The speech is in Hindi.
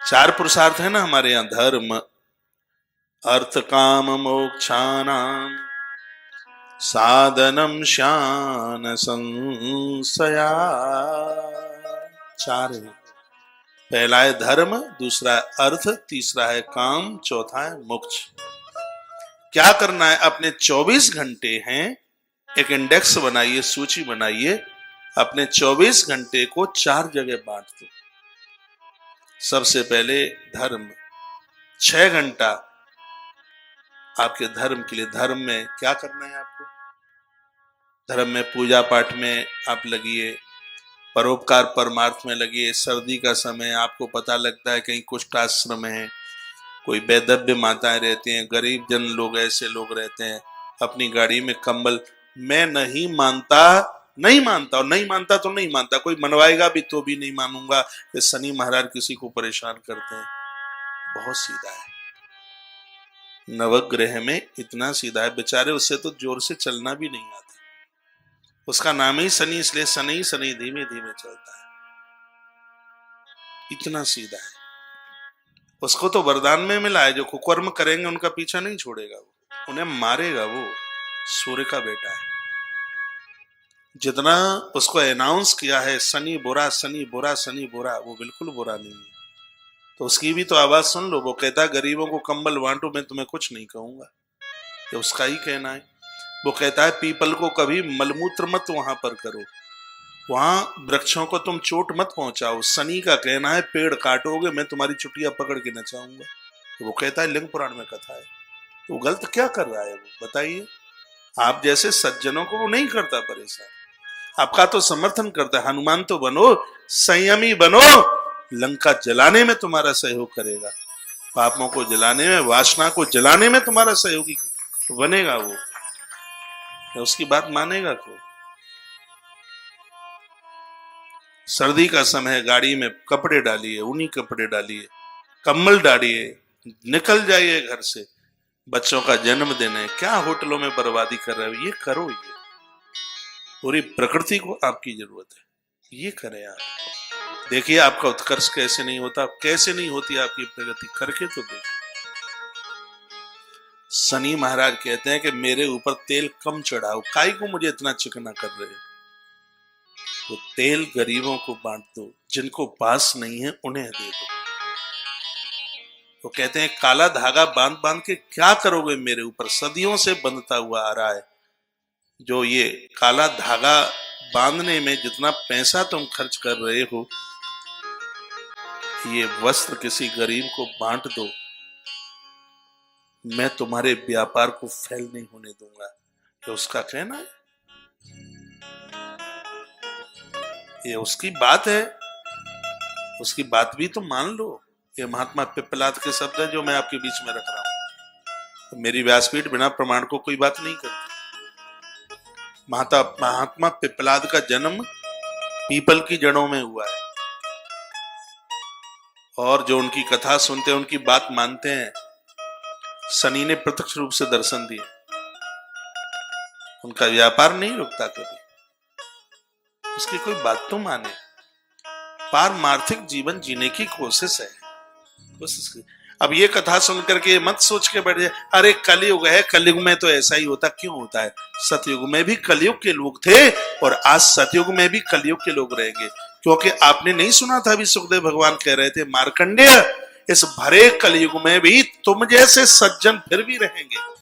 चार पुरुषार्थ है ना हमारे यहाँ, धर्म अर्थ काम मोक्षाणाम साधनम शान संशया। चार है। पहला है धर्म, दूसरा है अर्थ, तीसरा है काम, चौथा है मोक्ष। क्या करना है? अपने 24 घंटे हैं, एक इंडेक्स बनाइए, सूची बनाइए, अपने 24 घंटे को 4 जगह बांट दो। सबसे पहले धर्म, 6 घंटा आपके धर्म के लिए। धर्म में क्या करना है आपको? धर्म में पूजा पाठ में आप लगिए, परोपकार परमार्थ में लगिए। सर्दी का समय, आपको पता लगता है कहीं कुष्ठ आश्रम है, कोई वैधव्य माताएं रहती हैं, गरीब जन लोग, ऐसे लोग रहते हैं, अपनी गाड़ी में कंबल। मैं नहीं मानता, नहीं मानता, और नहीं मानता तो नहीं मानता, कोई मनवाएगा भी तो भी नहीं मानूंगा कि शनि महाराज किसी को परेशान करते हैं। बहुत सीधा है, नवग्रह में इतना सीधा है बेचारे, उससे तो जोर से चलना भी नहीं आता। उसका नाम ही शनि, इसलिए शनि शनि धीमे धीमे चलता है, इतना सीधा है। उसको तो वरदान में मिला है, जो कुकर्म करेंगे उनका पीछा नहीं छोड़ेगा, वो उन्हें मारेगा। वो सूर्य का बेटा है। जितना उसको अनाउंस किया है शनि बुरा, शनि बुरा, शनि बुरा, वो बिल्कुल बुरा नहीं है। तो उसकी भी तो आवाज सुन लो। वो कहता है गरीबों को कंबल बांटो, मैं तुम्हें कुछ नहीं कहूंगा, ये उसका ही कहना है। वो कहता है पीपल को कभी मलमूत्र मत वहां पर करो, वहां वृक्षों को तुम चोट मत पहुंचाओ। शनि का कहना है पेड़ काटोगे मैं तुम्हारी चुटिया पकड़ के नचाऊंगा। तो वो कहता है लिंग पुराण में कथा है। तो वो गलत क्या कर रहा है वो बताइए? आप जैसे सज्जनों को वो नहीं करता परेशान, आपका तो समर्थन करता है। हनुमान तो बनो, संयमी बनो, लंका जलाने में तुम्हारा सहयोग करेगा, पापों को जलाने में, वासना को जलाने में तुम्हारा सहयोगी बनेगा। वो उसकी बात मानेगा क्यों? सर्दी का समय, गाड़ी में कपड़े डालिए, ऊनी कपड़े डालिए, कंबल डालिए, निकल जाइए घर से। बच्चों का जन्मदिन है, क्या होटलों में बर्बादी कर रहे हो? ये करो, ये पूरी प्रकृति को आपकी जरूरत है, ये करें आप। देखिए आपका उत्कर्ष कैसे नहीं होता, कैसे नहीं होती आपकी प्रगति, करके तो देखिए। शनि महाराज कहते हैं कि मेरे ऊपर तेल कम चढ़ाओ, काई को मुझे इतना चिकना कर रहे हो? तो तेल गरीबों को बांट दो, जिनको पास नहीं है उन्हें दे दो। तो कहते हैं काला धागा बांध बांध के क्या करोगे मेरे ऊपर? सदियों से बंधता हुआ आ रहा है। जो ये काला धागा बांधने में जितना पैसा तुम खर्च कर रहे हो, ये वस्त्र किसी गरीब को बांट दो, मैं तुम्हारे व्यापार को फेल नहीं होने दूंगा। ये उसका कहना है, ये उसकी बात है, उसकी बात भी तो मान लो। ये महात्मा पिप्पलाद के शब्द है जो मैं आपके बीच में रख रहा हूं। तो मेरी व्यासपीठ बिना प्रमाण को कोई बात नहीं करती। महात्मा पिप्पलाद का जन्म पीपल की जड़ों में हुआ है, और जो उनकी कथा सुनते हैं, उनकी बात मानते हैं, शनि ने प्रत्यक्ष रूप से दर्शन दिए। उनका व्यापार नहीं रुकता कभी, उसकी कोई बात तो माने। पारमार्थिक जीवन जीने की कोशिश है, कोशिश की। अब ये कथा सुन करके मत सोच के बैठ जाए अरे कलयुग है, कलयुग में तो ऐसा ही होता। क्यों होता है? सतयुग में भी कलयुग के लोग थे, और आज सतयुग में भी कलयुग के लोग रहेंगे। क्योंकि आपने नहीं सुना था, अभी सुखदेव भगवान कह रहे थे, मार्कंडेय इस भरे कलयुग में भी तुम जैसे सज्जन फिर भी रहेंगे।